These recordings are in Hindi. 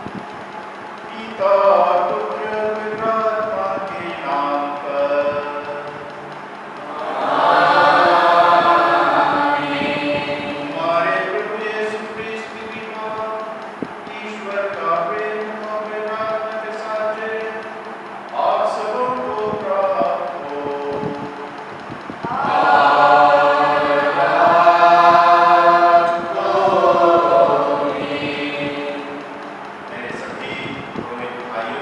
पिता पुत्र पवित्र आत्मा के नाम पर। हमारे प्रभु यीशु ख्रिस्त की कृपा, ईश्वर का प्रेम और पवित्र आत्मा के साथ आप सबको प्राप्त हो। मेरे सभी पुरोहित भाइयों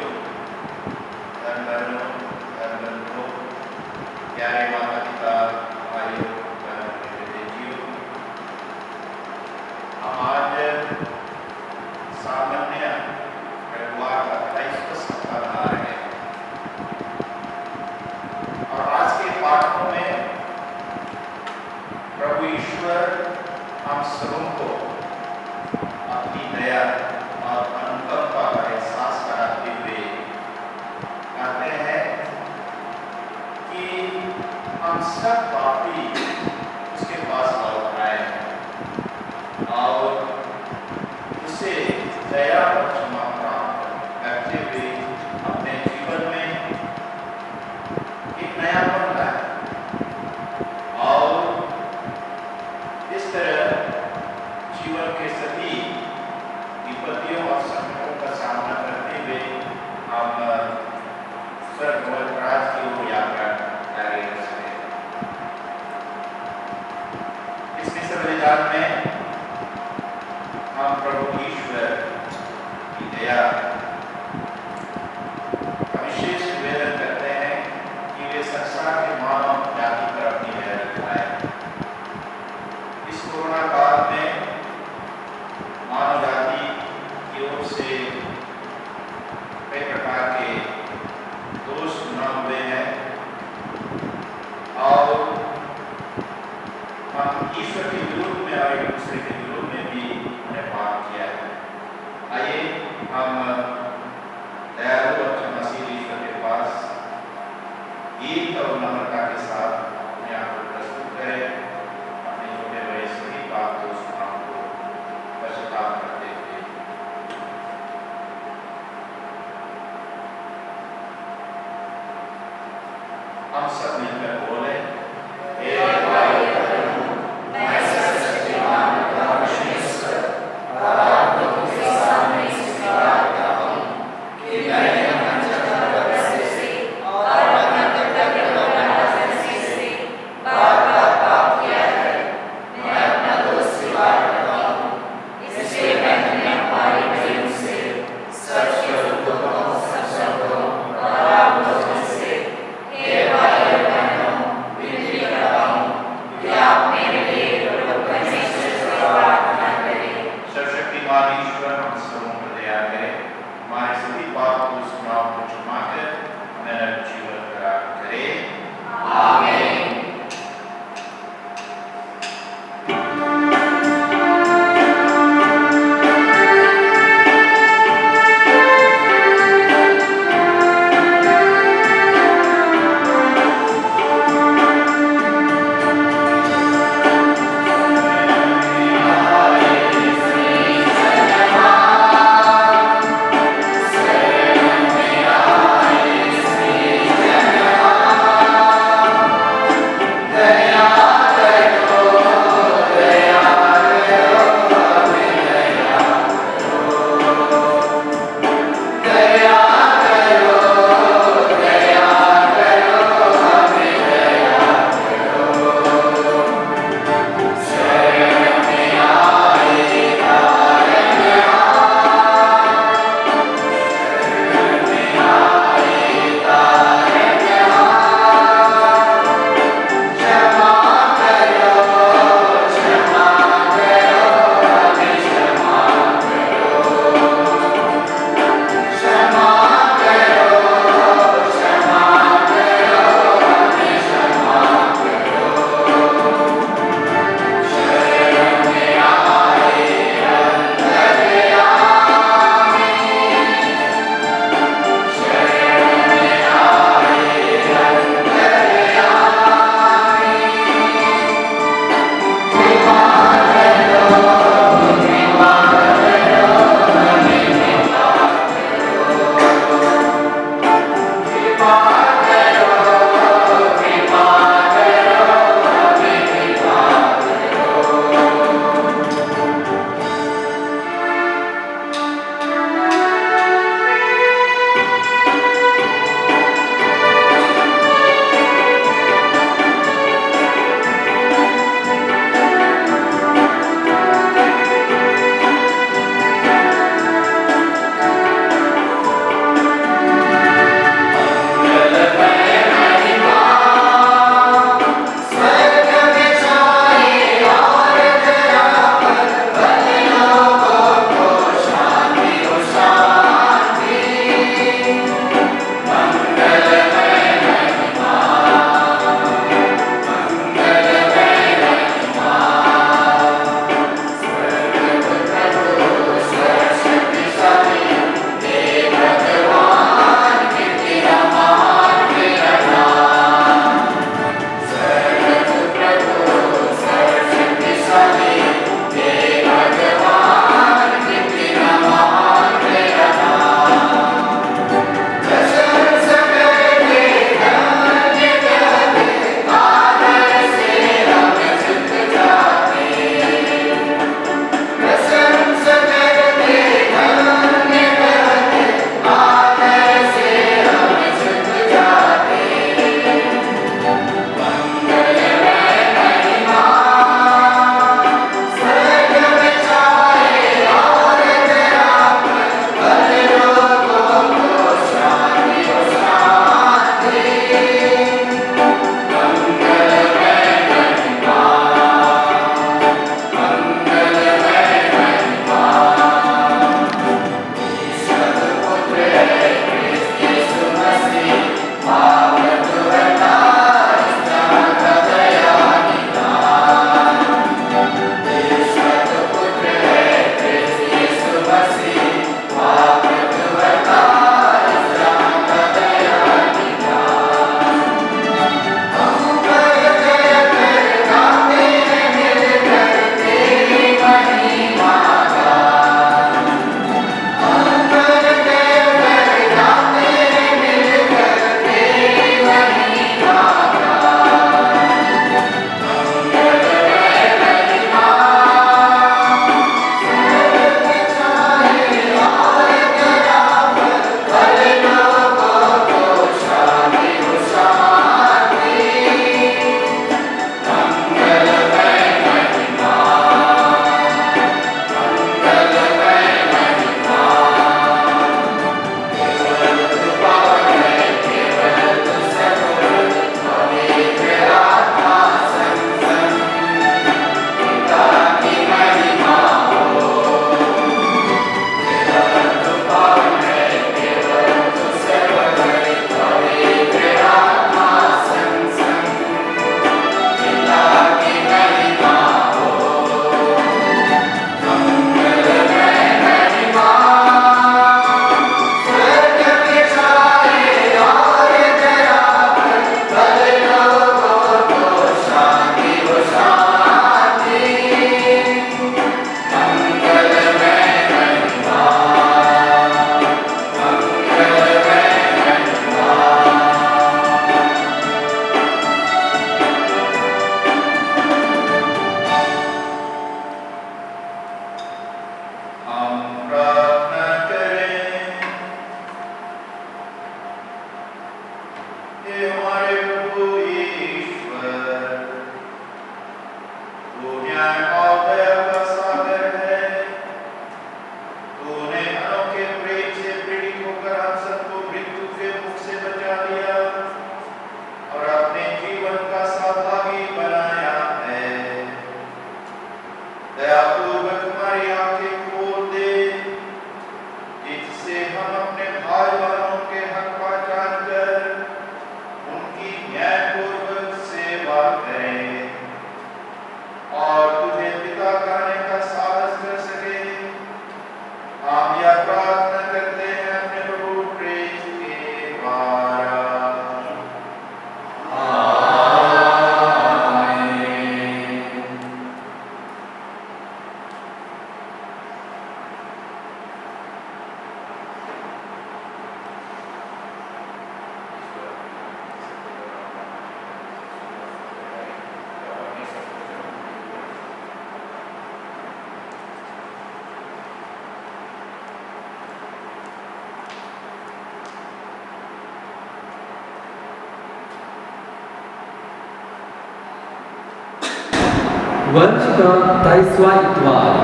वर्ष का 23वां इतवार,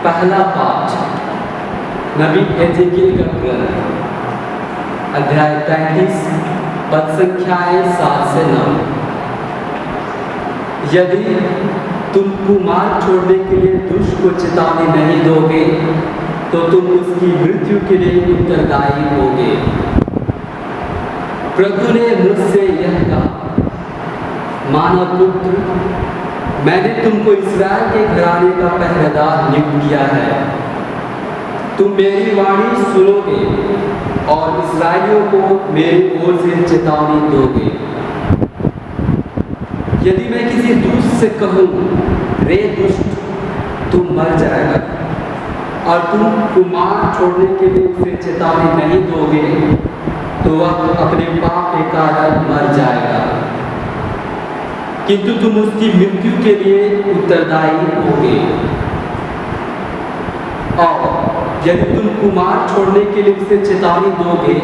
पहला पाठ नबी एजेकियल का ग्रंथ, अध्याय 33, पद संख्याएं 7 से 9। यदि तुम कुमार छोड़ने के लिए दुष्ट को चेतावनी नहीं दोगे तो तुम उसकी मृत्यु के लिए उत्तरदायी होगे। प्रभु ने मुझसे यह कहा, मानव पुत्र, मैंने तुमको इस्राएल के घराने का पहरेदार नियुक्त किया है। तुम मेरी वाणी सुनोगे और इस्राएलियों को मेरी ओर से चेतावनी दोगे। यदि मैं किसी दुष्ट से कहूँ, रे दुष्ट, तू मर जाएगा, और तुम कुमार छोड़ने के लिए उसे चेतावनी नहीं दोगे, तो वह अपने पाप के कारण मर जाएगा, किंतु तुम उसकी मृत्यु के लिए उत्तरदायी होगे। और यदि तुम कुमार छोड़ने के लिए उसे चेतावनी दोगे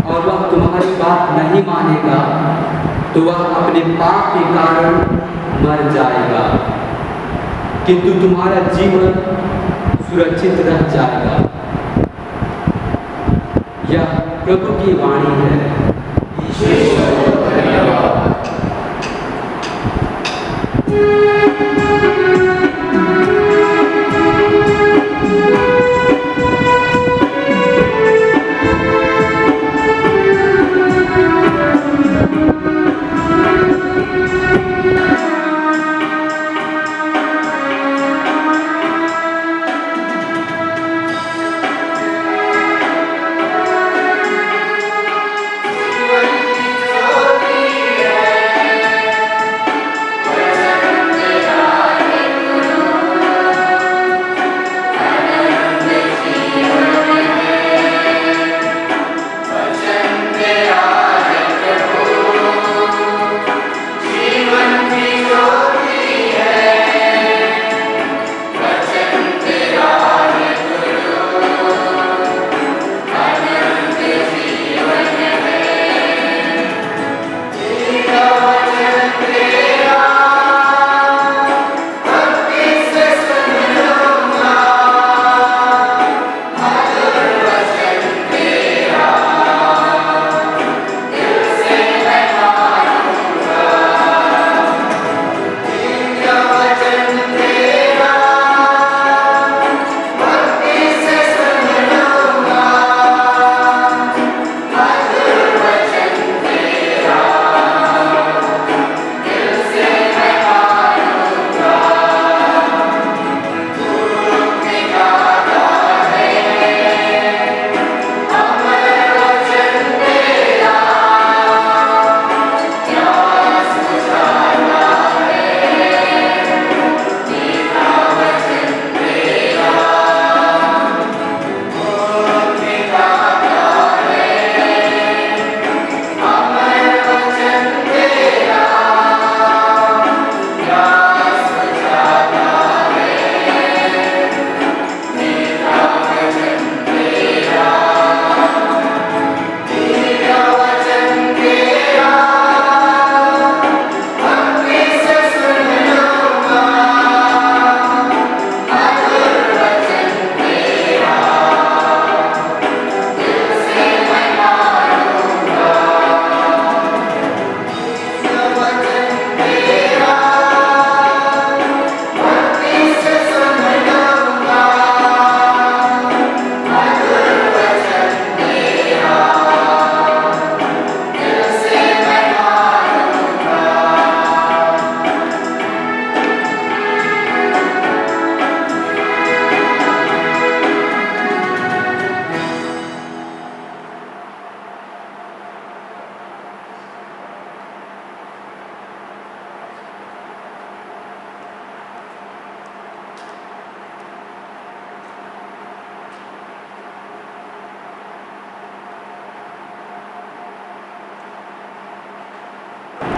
और वह तुम्हारी बात नहीं मानेगा, तो वह अपने पाप के कारण मर जाएगा, किंतु तुम्हारा जीवन सुरक्षित रह जाएगा। यह प्रभु की वाणी है।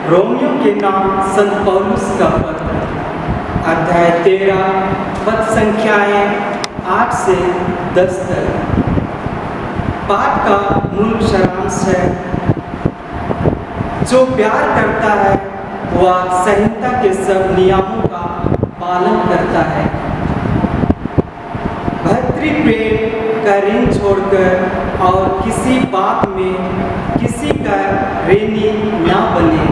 रोमियो के नाम संत पौलुस का पत्र, अध्याय 13, पद संख्याएं 8 से 10 तक। पाठ का मूल सारांश है, जो प्यार करता है वह सहनता संहिता के सब नियमों का पालन करता है। भ्रातृप्रेम का ऋण छोड़कर और किसी बात में किसी का ऋणी ना बने।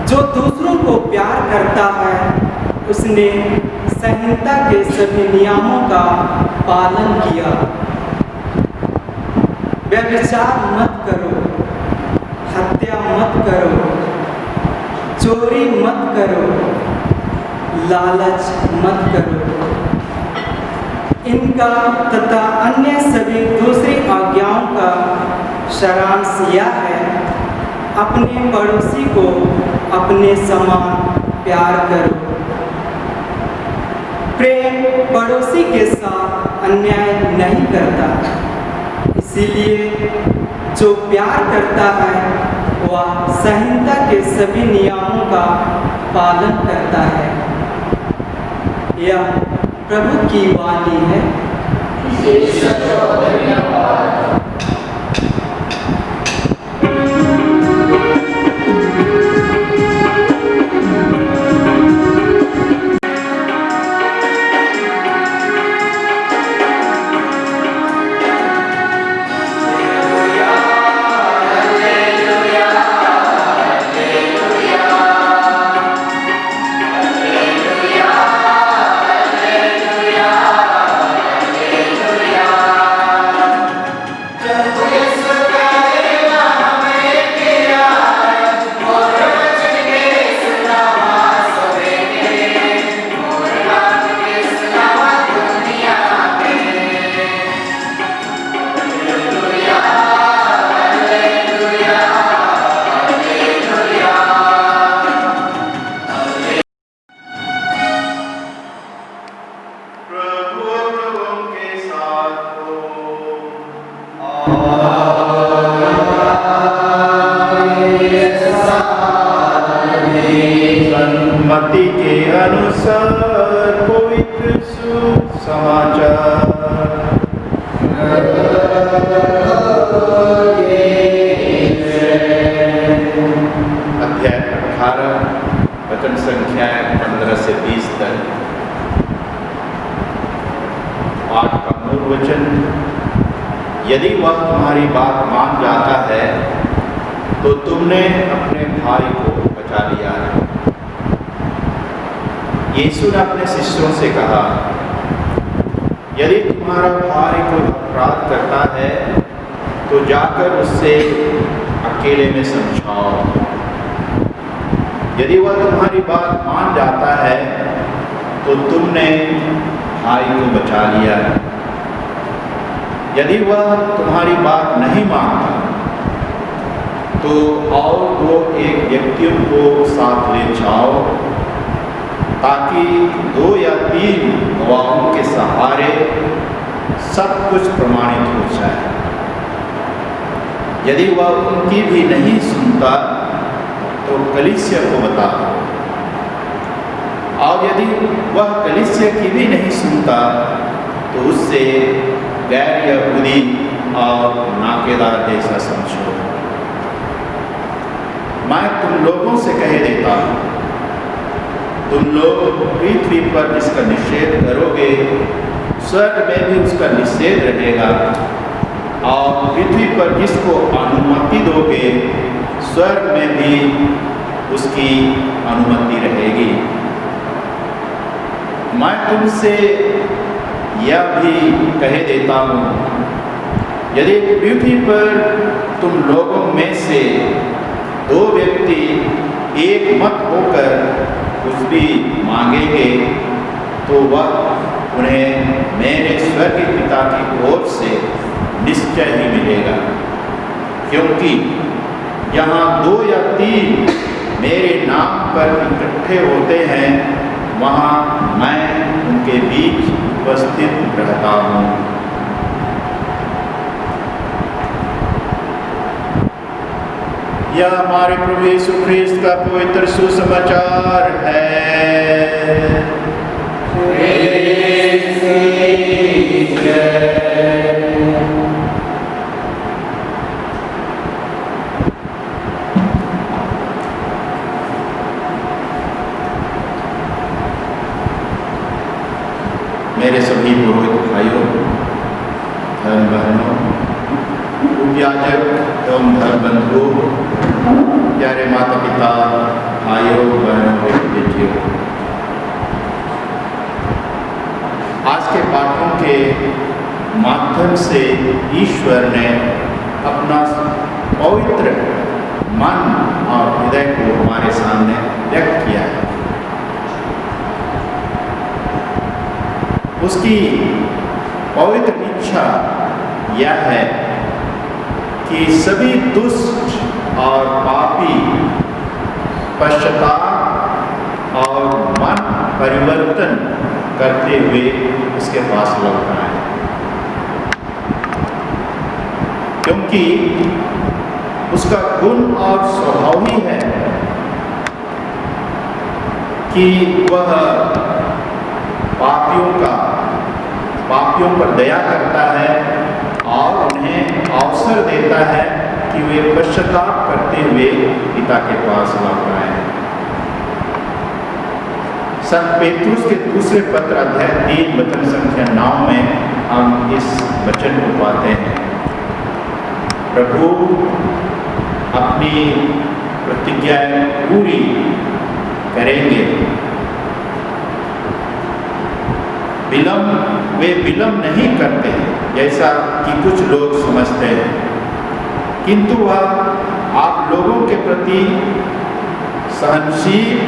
जो दूसरों को प्यार करता है उसने संहिता के सभी नियमों का पालन किया। व्यभिचार मत करो, हत्या मत करो, चोरी मत करो, लालच मत करो। इनका तथा अन्य सभी दूसरी आज्ञाओं का सारांश यह है, अपने पड़ोसी को अपने समान प्यार करो। प्रेम पड़ोसी के साथ अन्याय नहीं करता, इसीलिए जो प्यार करता है वह संहिता के सभी नियमों का पालन करता है। यह प्रभु की वाणी है। मत्ती के अनुसार पवित्र सुसमाचार। अध्याय 18 वचन संख्या 15 से 20 तक। पाठ का मूल वचन, यदि वह तुम्हारी बात मान जाता है तो तुमने अपने भाई को बचा लिया है। यीशु ने अपने शिष्यों से कहा, यदि तुम्हारा भाई कोई अपराध करता है तो जाकर उससे अकेले में समझाओ। यदि वह तुम्हारी बात मान जाता है तो तुमने भाई को बचा लिया है। यदि वह तुम्हारी बात नहीं मानता तो और दो एक व्यक्तियों को साथ ले जाओ, ताकि 2 या 3 गवाहों के सहारे सब कुछ प्रमाणित हो जाए। यदि वह उनकी भी नहीं सुनता तो कलीसिया को बता दो, और यदि वह कलीसिया की भी नहीं सुनता तो उससे गैर यहूदी और नाकेदार जैसा समझो। मैं तुम लोगों से कह देता हूँ, तुम लोग पृथ्वी पर जिसका निषेध करोगे स्वर्ग में भी उसका निषेध रहेगा, और पृथ्वी पर जिसको अनुमति दोगे स्वर्ग में भी उसकी अनुमति रहेगी। मैं तुमसे यह भी कह देता हूँ, यदि पृथ्वी पर तुम लोगों में से 2 व्यक्ति एक मत होकर कुछ भी मांगेंगे तो वह उन्हें मेरे स्वर्गीय पिता की ओर से निश्चय ही मिलेगा। क्योंकि जहाँ 2 या 3 मेरे नाम पर इकट्ठे होते हैं वहाँ मैं उनके बीच उपस्थित रहता हूँ। यह हमारे प्रभु यीशु ख्रिस्त का पवित्र सुसमाचार है। याजक एवं धर्मबंधु, प्यारे माता पिता, भाइयों बहनों बेटियों, आज के पाठों के माध्यम से ईश्वर ने अपना पवित्र मन और हृदय को हमारे सामने व्यक्त किया है। उसकी पवित्र इच्छा यह है कि सभी दुष्ट और पापी पश्चाताप और मन परिवर्तन करते हुए उसके पास लौट आए, क्योंकि उसका गुण और स्वभाव ही है कि वह पापियों पर दया करता है और उन्हें अवसर देता है कि वे पश्चाताप करते हुए पिता के पास लौट आए। संत पेतरुस के दूसरे पत्र अध्याय 3 वचन संख्या 9 में हम इस वचन को पाते हैं, प्रभु अपनी प्रतिज्ञाएं पूरी करेंगे, वे विलंब नहीं करते जैसा कि कुछ लोग समझते हैं, किंतु वह आप लोगों के प्रति सहनशील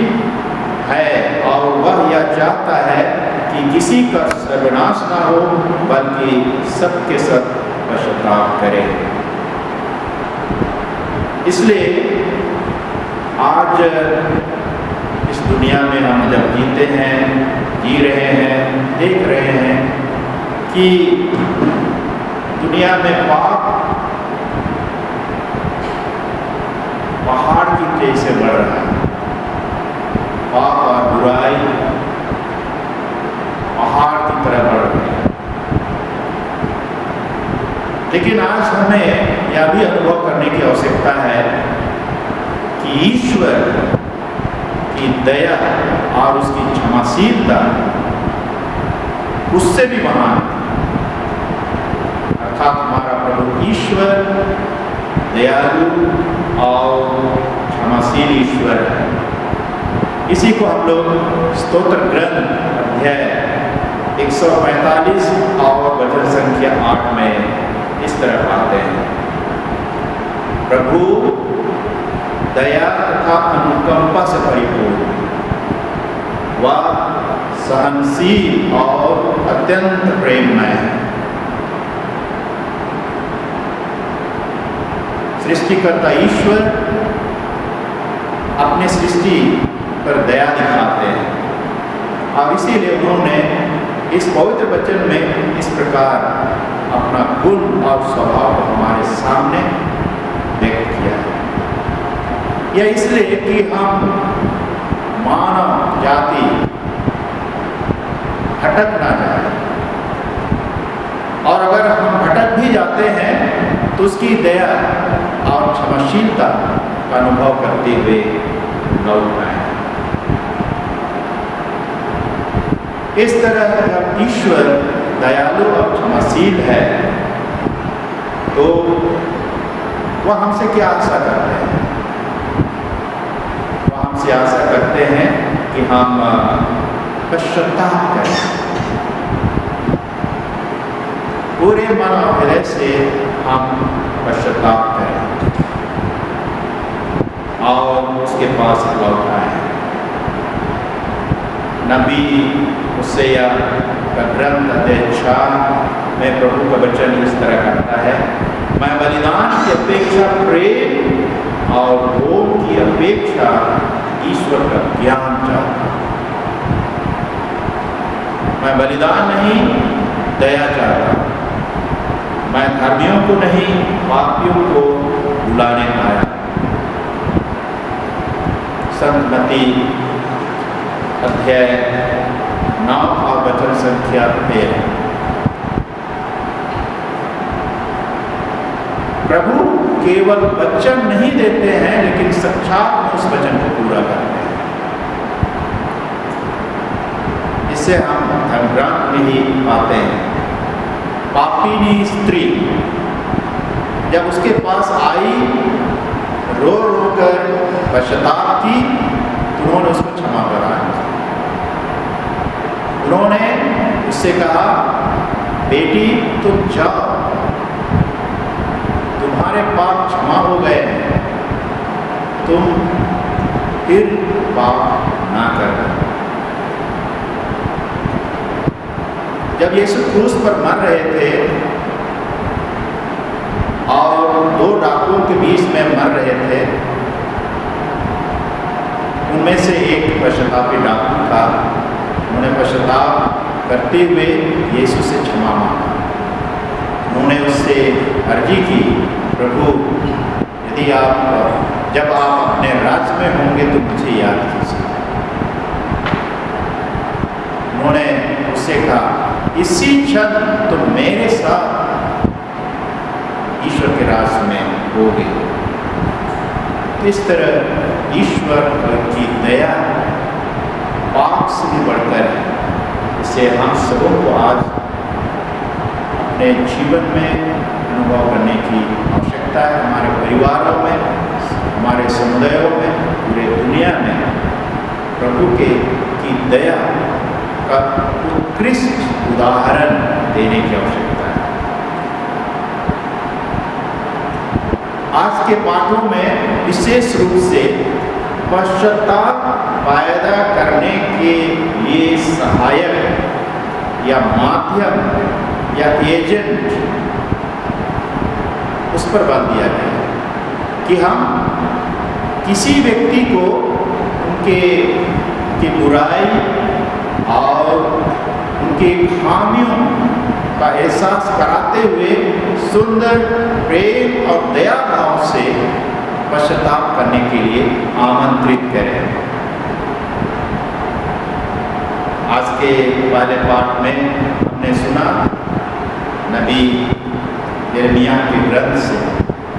है और वह यह चाहता है कि किसी का सर्वनाश ना हो, बल्कि सबके सब पश्चाताप करें। इसलिए आज इस दुनिया में हम जब जीते हैं, जी रहे हैं, देख रहे हैं कि दुनिया में पाप पहाड़ की तेजी से बढ़ रहा है। पाप और बुराई पहाड़ की तरह बढ़ रही है। लेकिन आज हमें यह भी अनुभव करने की आवश्यकता है कि ईश्वर की दया और उसकी क्षमाशीलता उससे भी महान, अर्थात हमारा प्रभु ईश्वर दयालु और क्षमाशील ईश्वर है। इसी को हम लोग स्तोत्र ग्रंथ अध्याय 145 और वचन संख्या 8 में इस तरह पाते हैं, प्रभु दया तथा अनुकंपा से परिपूर्ण, वह सहनशील और अत्यंत प्रेममय है। सृष्टिकर्ता ईश्वर अपने सृष्टि पर दया दिखाते हैं और इसीलिए उन्होंने इस पवित्र वचन में इस प्रकार अपना गुण और स्वभाव को हमारे सामने व्यक्त किया है। यह इसलिए कि हम मानव जाति भटक ना जाए, और अगर हम भटक भी जाते हैं तो उसकी दया और क्षमाशीलता का अनुभव करते हुए लौट आए। इस तरह जब ईश्वर दयालु और क्षमाशील है तो वह हमसे क्या आशा करते हैं? वह हमसे आशा करते हैं कि हम पश्चाताप करें, पूरे मन और हृदय से हम पश्चाताप करें और उसके पास लौट आए। नबी होसेया का ग्रंथ अध्याय 4 में प्रभु का वचन इस तरह करता है, मैं बलिदान की अपेक्षा प्रेम और भोग की अपेक्षा ईश्वर का ज्ञान चाहता हूं। मैं बलिदान नहीं, दया चाहता हूं। मैं धर्मियों को नहीं, पापियों को बुलाने आया। संत मत्ती अध्याय 9 और वचन संख्या 13। प्रभु केवल वचन नहीं देते हैं, लेकिन साक्षात में उस वचन को पूरा करते हैं। इससे हम धर्मग्रंथ में ही पाते हैं, पापिनी स्त्री जब उसके पास आई, रो रो कर पश्चाताप की, तो उन्होंने उसको क्षमा कराया। उन्होंने उससे कहा, बेटी तुम जाओ, तुम्हारे पाप क्षमा हो गए हैं, तुम फिर पाप ना करना। जब यीशु क्रूस पर मर रहे थे और दो डाकुओं के बीच में मर रहे थे, उनमें से एक पश्चातापी डाकू था। उन्होंने पश्चाताप करते हुए यीशु से क्षमा मांगा। उन्होंने उससे अर्जी की, प्रभु यदि जब आप अपने राज्य में होंगे तो मुझे याद कीजिए। उन्होंने उससे कहा, इसी क्षण तुम मेरे साथ ईश्वर के राज्य में होगे। इस तरह ईश्वर की दया पाप से भी बढ़कर है। इसे हम सबों को आज अपने जीवन में अनुभव करने की आवश्यकता है। हमारे परिवारों में, हमारे समुदायों में, पूरे दुनिया में प्रभु की दया का उत्कृष्ट उदाहरण देने की आवश्यकता है। आज के पाठों में विशेष रूप से पश्चाताप पैदा करने के लिए सहायक या माध्यम या एजेंट, उस पर बल दिया गया है कि हम किसी व्यक्ति को उनके बुराई और उनके खामियों का एहसास कराते हुए सुंदर प्रेम और दया भाव से पश्चाताप करने के लिए आमंत्रित करें। आज के पहले पाठ में हमने सुना नबी यिर्मयाह के ग्रंथ से,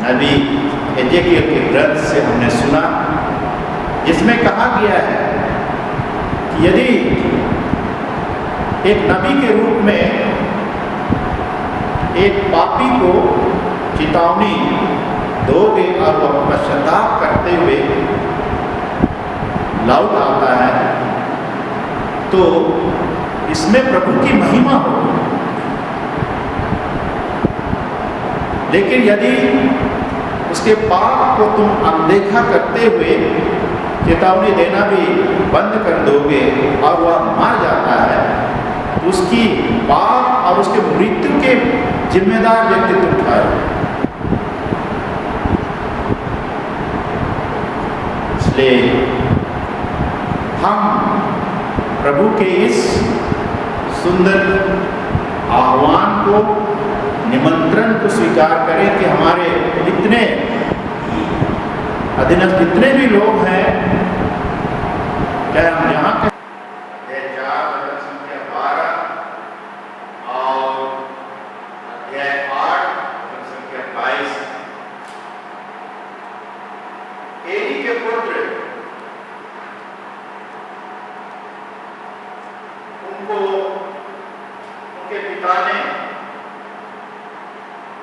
नबी एजेकियल के ग्रंथ से हमने सुना, जिसमें कहा गया है कि यदि एक नबी के रूप में एक पापी को चेतावनी दोगे और वह पश्चाताप करते हुए लौट आता है, तो इसमें प्रभु की महिमा होगी। लेकिन यदि उसके पाप को तुम अनदेखा करते हुए चेतावनी देना भी बंद कर दोगे और वह मर जाता है, तो उसकी पाप और उसके मृत्यु के जिम्मेदार व्यक्ति तुम ठहरो। इसलिए हम प्रभु के इस सुंदर आह्वान को, निमंत्रण को स्वीकार करें कि हमारे इतने अधीनस्थ जितने भी लोग हैं, चाहे हम यहाँ के 4 संख्या 12 और अध्याय 8 संख्या 22, एली के पुत्र उनको उनके पिता ने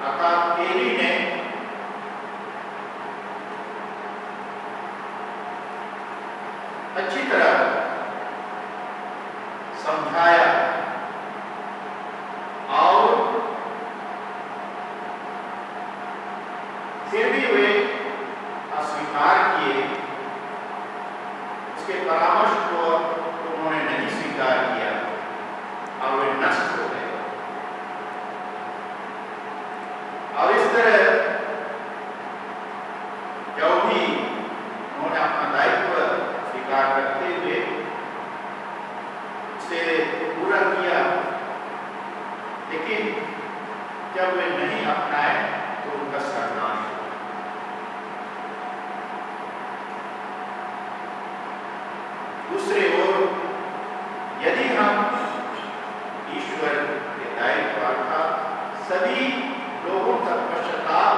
अर्थात एली ने अच्छी तरह समझाया और फिर भी वे अस्वीकार किए। उसके परामर्श को उन्होंने नहीं स्वीकार किया और वे नष्ट हो गए। और इस तरह जो भी उन्होंने अपना दायित्व स्वीकार करते हुए उसे पूरा किया, लेकिन जब वे नहीं अपनाए तो उनका सर्वनाश हुआ। दूसरे ओर यदि हम ईश्वर के दायित्व अर्थात सभी लोगों तक पश्चाताप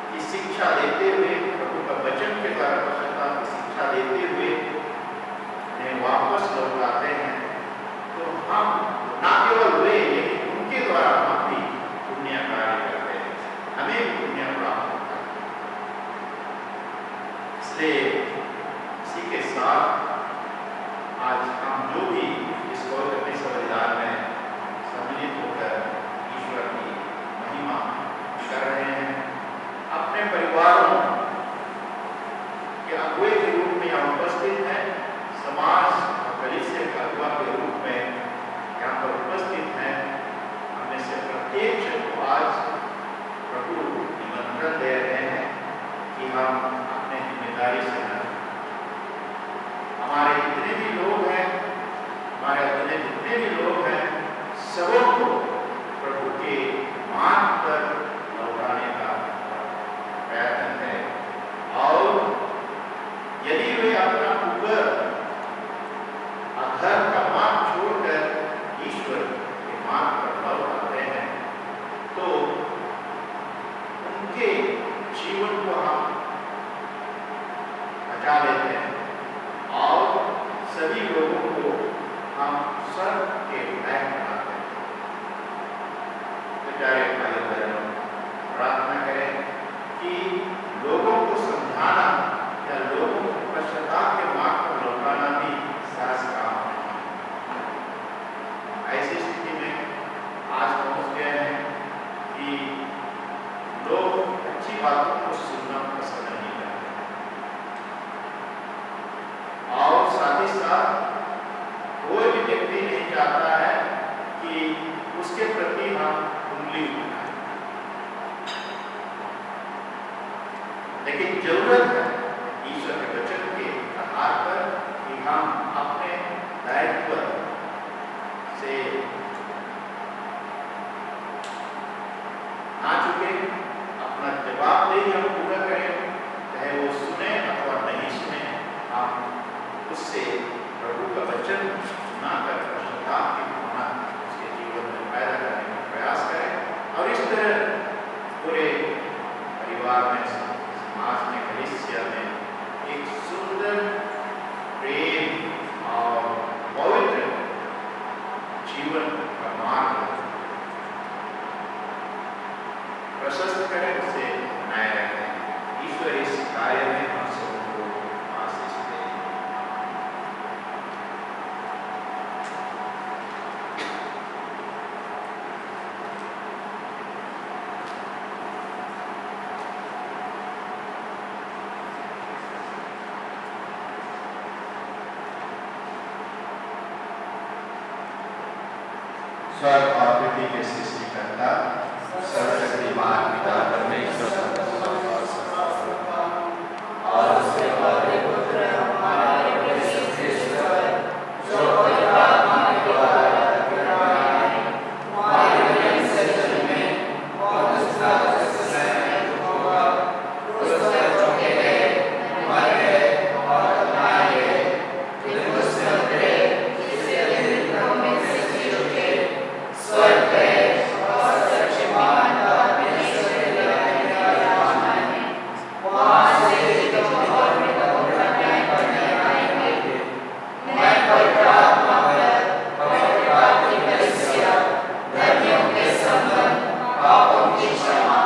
की शिक्षा देते हुए, प्रभु का वचन के द्वारा पश्चाताप की शिक्षा देते हुए उन्हें वापस लौटाते हैं, तो हम न केवल वे लेकिन उनके द्वारा हम भी पुण्य कार्य करते हैं। परिवारों के अगुवे के रूप में यहाँ उपस्थित हैं, समाज और कलीसिया के अगुवा के रूप में यहाँ पर उपस्थित हैं। हमने से प्रत्येक जन को आज प्रभु निमंत्रण दे रहे हैं कि हम अपने जिम्मेदारी से न हमारे जितने भी लोग हैं, हमारे अपने जितने भी लोग हैं, सबों को प्रभु के मार्ग पर लौटाने का प्रयत्न करें। और यदि वे अपना ऊपर अधर्म का मार्ग छोड़कर ईश्वर के मार्ग पर लौट आते हैं, तो उनके जीवन को हम बचा लेते हैं और सभी लोगों को हम स्वर्ग के लायक बनाते हैं। प्यारे भाई बहनों, प्रार्थना करें कि लोगों को समझाना या लोगों को पश्चाताप के मार्ग पर लौटाना भी सहज काम है। ऐसी स्थिति में आज पहुंच गए हैं कि लोग अच्छी बातों को सुनना पसंद नहीं करते और साथ ही साथ कोई भी व्यक्ति नहीं चाहता है कि उसके प्रति हम उंगली उठाएं। लेकिन जरूरत है ईश्वर के वचन के आधार पर कि हम अपने दायित्व से ना चुके, अपना जवाबदेही हम पूरा करें, चाहे वो सुने अथवा नहीं सुने। हम उससे प्रभु का वचन सुनाकर पश्चाताप की भावना उसके जीवन में पैदा करने का प्रयास करें और इस तरह पूरे परिवार में, समाज में, कलीसिया में एक सुंदर, प्रेम और पवित्र जीवन का मार्ग प्रशस्त करें, उसे बनाए रखें। ईश्वर इस कार्य में हम सबको आशीष दे। स्वर्ग और पृथ्वी के सृष्टिकर्ता सर्वशक्तिमान पिता परमेश्वर और उसके पहले पुत्र हमारे यीशु क्रिस्त जो पवित्र आत्मा के द्वारा कराए हमारे से जन्मे और उसका जन्म हुआ, उसका चौके गए, मरे और अपनाए गए, फिर उसने उठे, जिससे दिन में से जी उठे, स्वर्ग गए और शक्तिमान परमेश्वर के दाहिने विराजमान है। वहाँ से जीवितों और मृतकों का न्याय करने आएंगे। मैं पवित्र आत्मा पर, पवित्र की कलीसिया, धर्मियों के संबंध, पापों की क्षमा,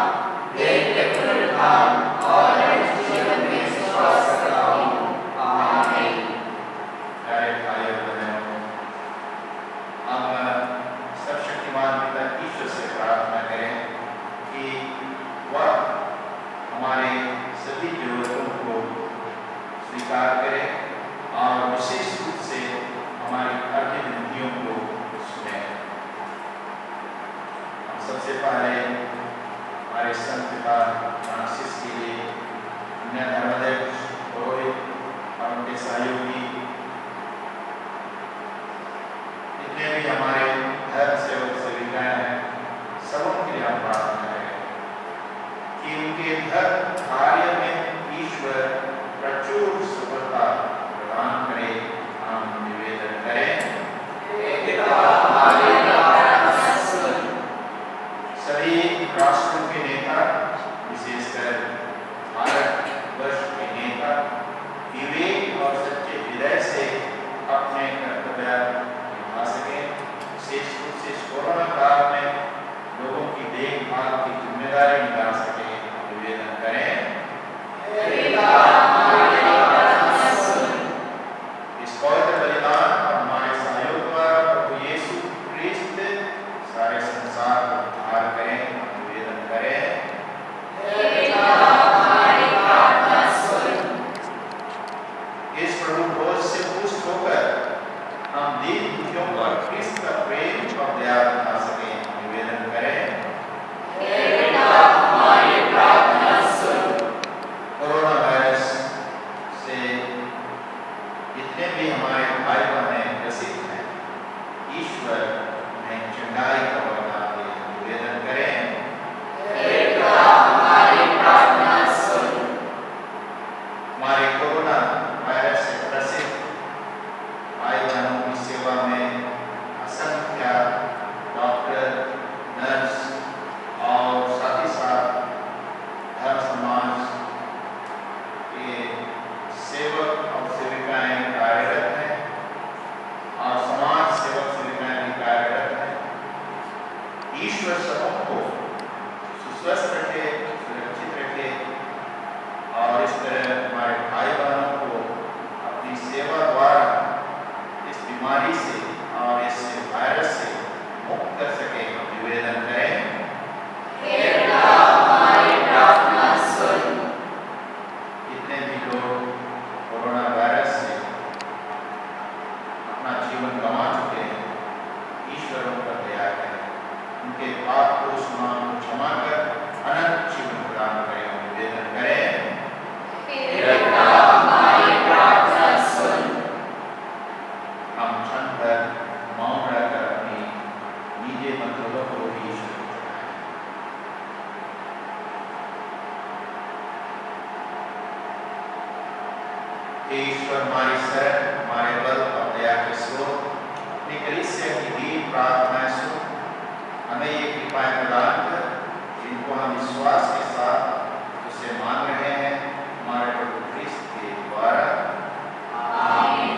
देह के पुनरुत्थान और अनंत जीवन में विश्वास करता हूँ। आमीन। प्यारे भाइयों और बहनों, हम सर्वशक्तिमान पिता ईश्वर से प्रार्थना करें कि वह हमारे सभी जरूरतों को स्वीकार करे और विशेष रूप से हमारी अर्थ विनतियों को सुने। हम सबसे पहले हमारे संत पिता फ्रांसिस के लिए, अन्य धर्माध्यक्ष, पुरोहित और उनके सहयोगी, जितने भी हमारे धर्म सेवक सेविकाएं हैं, सबों के लिए हम प्रार्थना करें कि उनके धर्म कार्य में ईश्वर प्रचुर सफलता प्रदान करे। हम निवेदन करें। सभी राष्ट्रों के नेता, विशेषकर भारत वर्ष के नेता, विवेक और सच्चे हृदय से अपने कर्तव्य निभा सके। विशेष रूप से कोरोना काल में लोगों की देखभाल की जिम्मेदारी निभा सके। निवेदन करें। इस पवित्र बलिदान और हमारे सहयोग द्वारा प्रभु यीशु क्रिस्त सारे संसार को उद्धार करें। निवेदन करें। हे ईश्वर हमारी शरण, हमारे बल और दया के स्रोत, अपनी कलीसिया की दीन प्रार्थनाएं सुन, हमें ये कृपाएं प्रदान कर जिनको हम विश्वास के साथ उसे मान रहे हैं, हमारे प्रभु क्रिस्त के द्वारा। आमीन।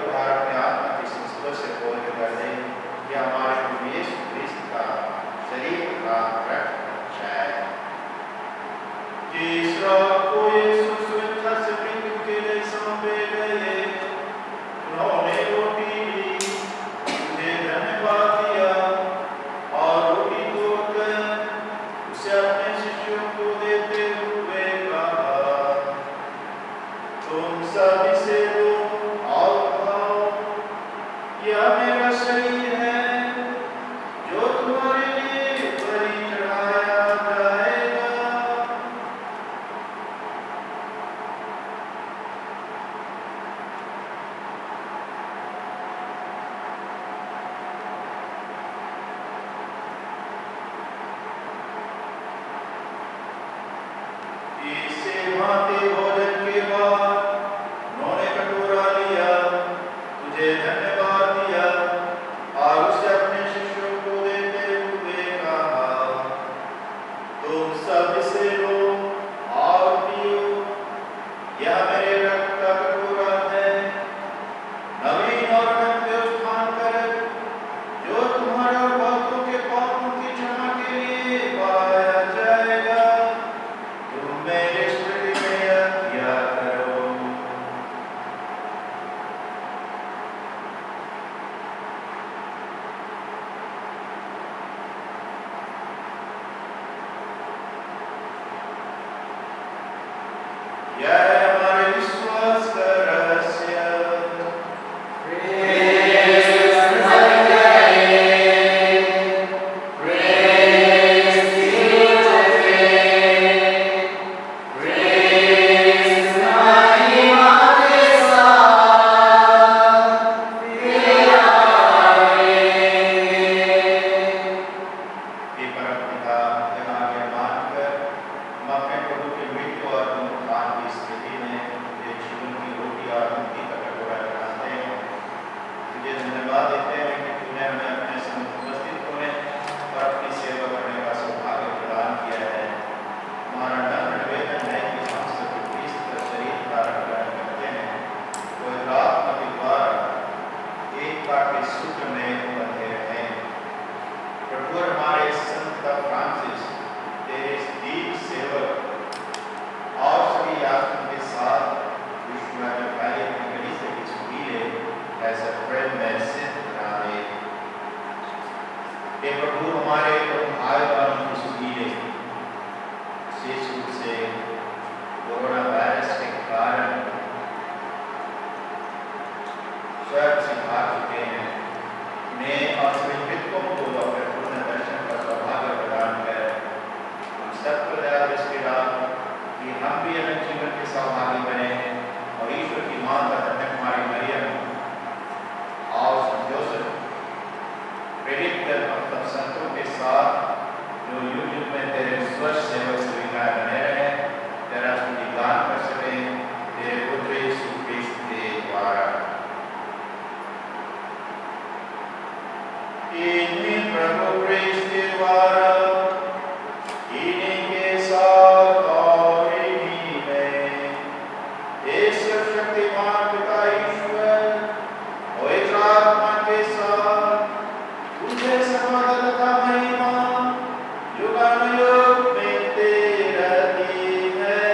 उद्धार अपने आत्मा की संस्पर्श से बोल कर दे कि हमारे प्रभु यीशु ख्रिस्त का शरीर का रक्त जाए। तीसरा को यीशु स्वेच्छा से मृत्यु के लिए सौंपे गए, उन्होंने रोटी ली, उन्हें धन्यवाद दिया और रोटी तोड़कर उसे अपने शिष्यों को देते हुए कहा, तुम सब इसे लो और खाओ, यह मेरा शरीर है जो तुम्हारे लिए बलि चढ़ाया जाएगा। इसे भांति भोजन के बाद उन्होंने कटोरा लिया, तुझे धन्यवाद दिया और उसे अपने शिष्यों को देते हुए कहा, तुम सब इसे लो और पियो, यह मेरे रक्त का कटोरा है, नवीन और अनंत उत्थान कर जो तुम्हारे और बहुतों के पापों की क्षमा के लिए पाया जाएगा। तुम मेरे स्मृति में यह किया करो। यह हमारे विश्वास का रहस्य। हे परमपिता, यह आज्ञा मानकर हम अपने प्रभु की मृत्यु और पुनरुत्थान की स्मृति में तुझे जीवन की रोटी और मुक्ति का कटोरा चढ़ाते हैं। तुझे धन्यवाद देते हैं कि तूने हमें अपने सम्मुख उपस्थित होने और अपनी सेवा करने का सौभाग्य प्रदान किया है। हमारा नम्र निवेदन है कि हम सब ख्रिस्त का शरीर धारण ग्रहण करते हैं, वो आत्मा के द्वारा एकता के सूत्र में बंधे रहें। प्रभु हमारे संत फ्रांसिस, तेरे दीप सेवक और सभी यात्रियों के साथ विश्व में फैली अपनी कलीसिया की सुधीरे ऐसा प्रेम में सिद्ध करा दे। हे प्रभु, हमारे भाई बहनों की सुधीरे विशेष रूप से कोरोना वायरस के कारण स्वर्ग से भाग चुके हैं, उन्हें और सभी मृतकों को अपने पूर्ण दर्शन का सौभाग्य प्रदान कर हम सबको दया दृष्टि डाल कि हम भी अनंत जीवन के सौभागी बने और ईश्वर की माता धन्य कुमारी मरियम और संत जोसेफ प्रेरित कर मतलब संतों के साथ जो युग युग में तेरे स्वर्ग सेवक स्वीकार बने रहे, तेरा स्तुति गान कर सके तेरे पुत्र यीशु ख्रिस्त के द्वारा। इन्हीं प्रभु ख्रिस्त के द्वारा, इन्हीं के साथ और इन्हीं में हे सर्वशक्तिमान पिता ईश्वर और एक आत्मा के साथ तुझे समाधान तथा महिमा युगानुयुग मिलते रहती है।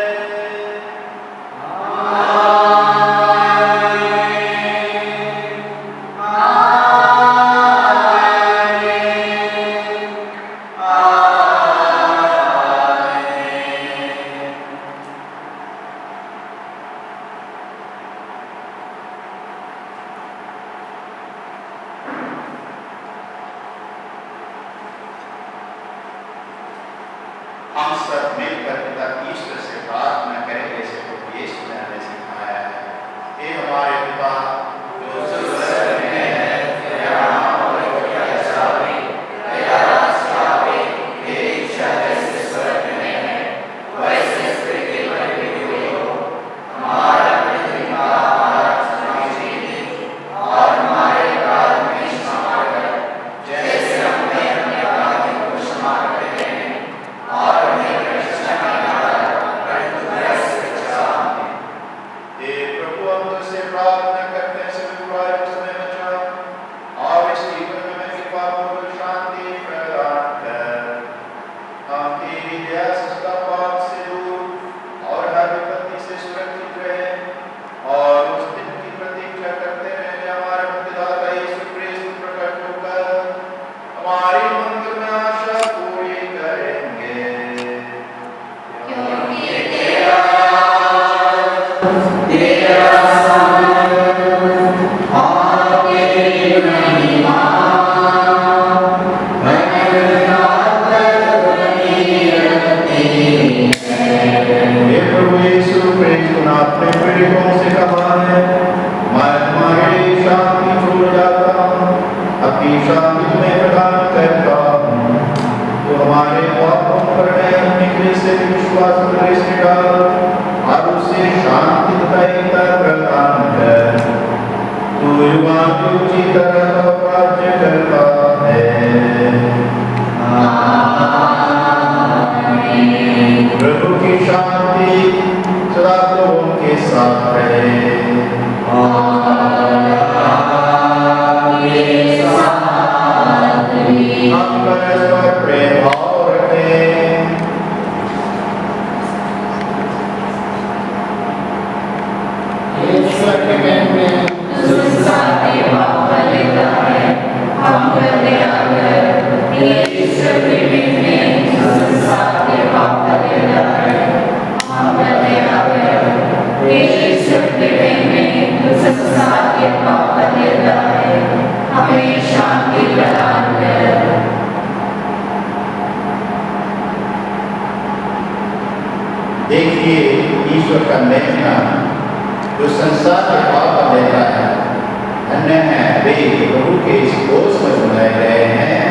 हम सब मिलकर पिता ईश्वर से प्रार्थना करें जैसे प्रभु यीशु ने हमें सिखाया है। हे हमारे पिता जो स्वर्ग में है, तेरा नाम पवित्र किया जाए, तेरा राज्य आए, तेरी इच्छा जैसे स्वर्ग में है वैसे पृथ्वी पर भी हो। हमारा प्रतिदिन का आहार हमें दीजिए और हमारे अपराध में क्षमा कर जैसे हमने अपने अपराधियों को क्षमा करते हैं और हमें हे प्रभु यीशु क्रिस्त ने अपने प्रेरितों से कहा है, मैं तुम्हारे लिए शांति छोड़ जाता हूँ, अपनी शांति तुम्हें प्रदान करता हूँ। तो हमारे पापों पर अपने कृष्ण से विश्वास दृष्टि डाल और उसे शांति तथा एकता प्रदान कर। तू युगांत युग की तरह राज्य करता है। प्रभु की शांति सदा लोगों के साथ रहे। हम परस्पर प्रेम भाव रखें। ईश्वर के प्रेम में संसार के पाप कर लेता है, हम करते आकर ईश्वर के प्रेम में संसार के पाप कर लेता है, हम करते आकर ईश्वर के प्रेम में संसार के पाप कर लेता है, हमें शांति प्रदान कर। देखिए ईश्वर का मेहना जो संसार के पाप कर देता है। धन्य है वे प्रभु के इस कोष में सुनाए गए हैं।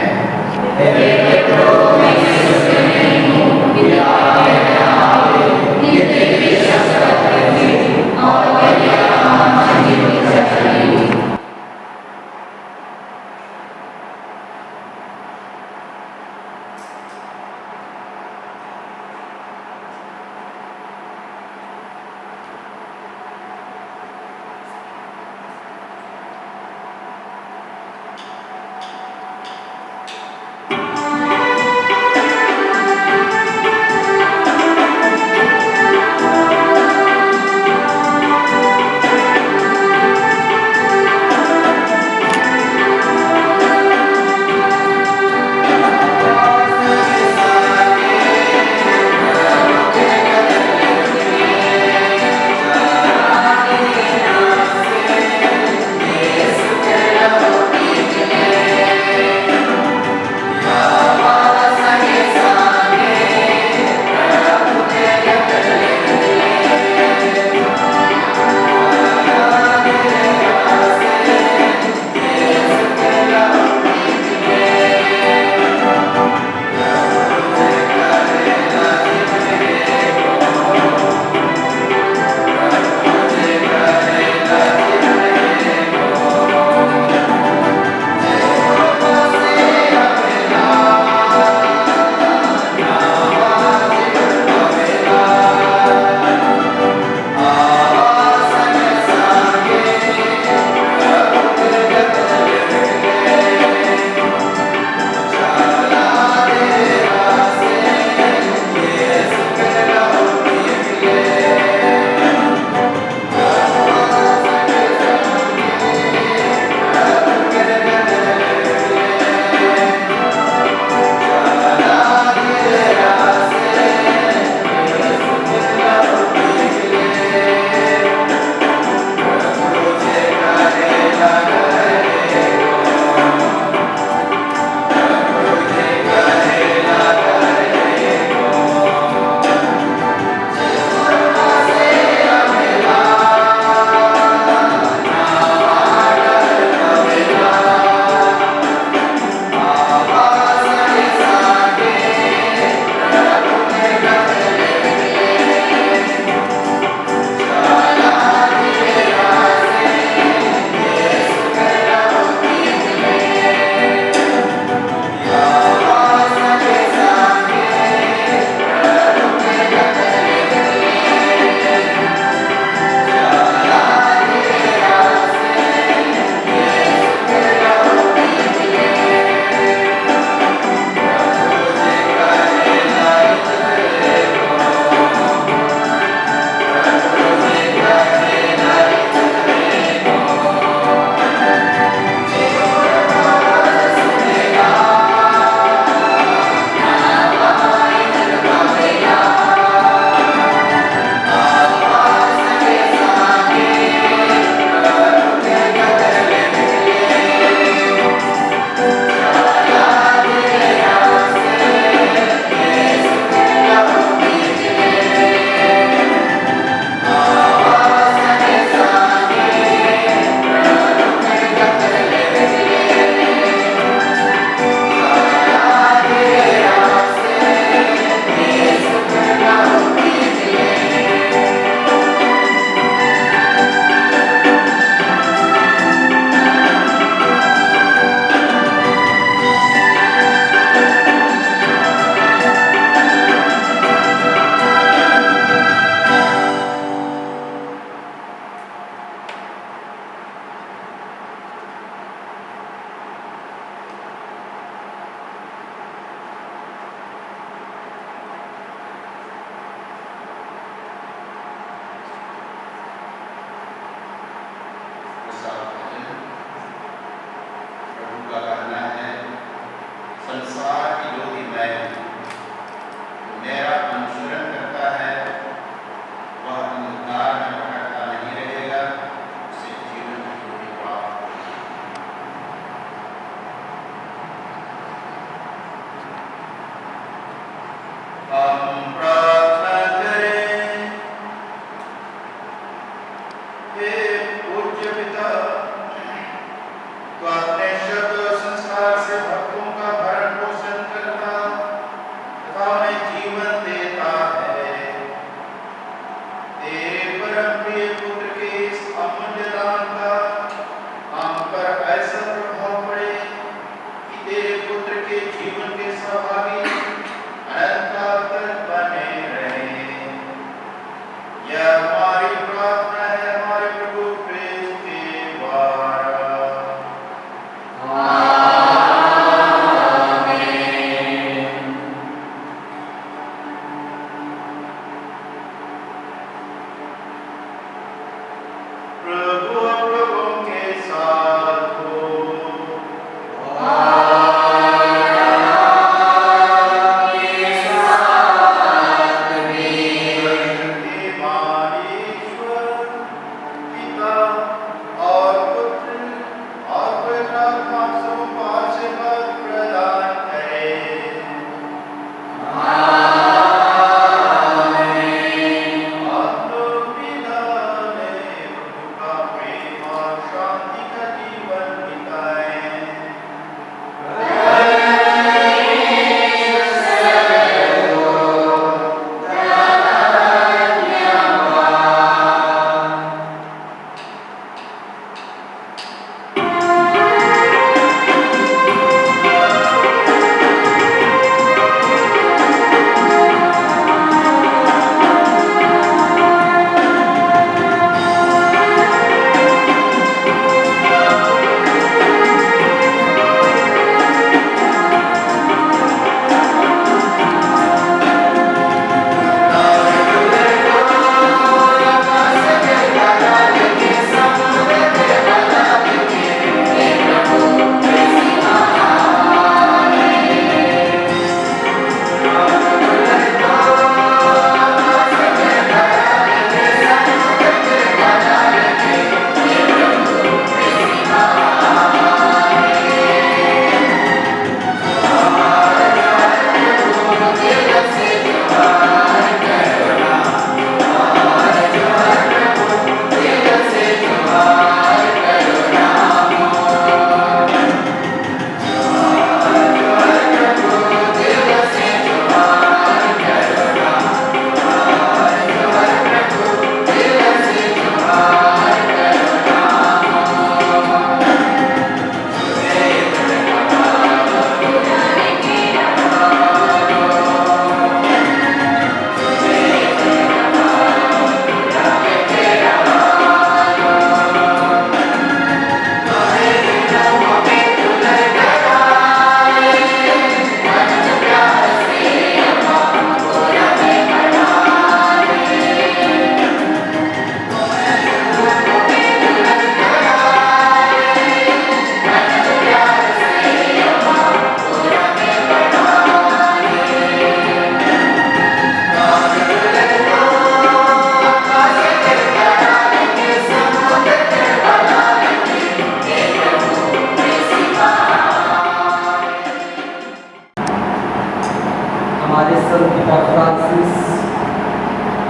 हमारे संत पिता फ्रांसिस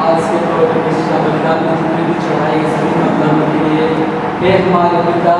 आज के प्रभु कृष्ण बलिदान में जितने भी चढ़ाए गए सभी मतदानों के लिए हे हमारे पिता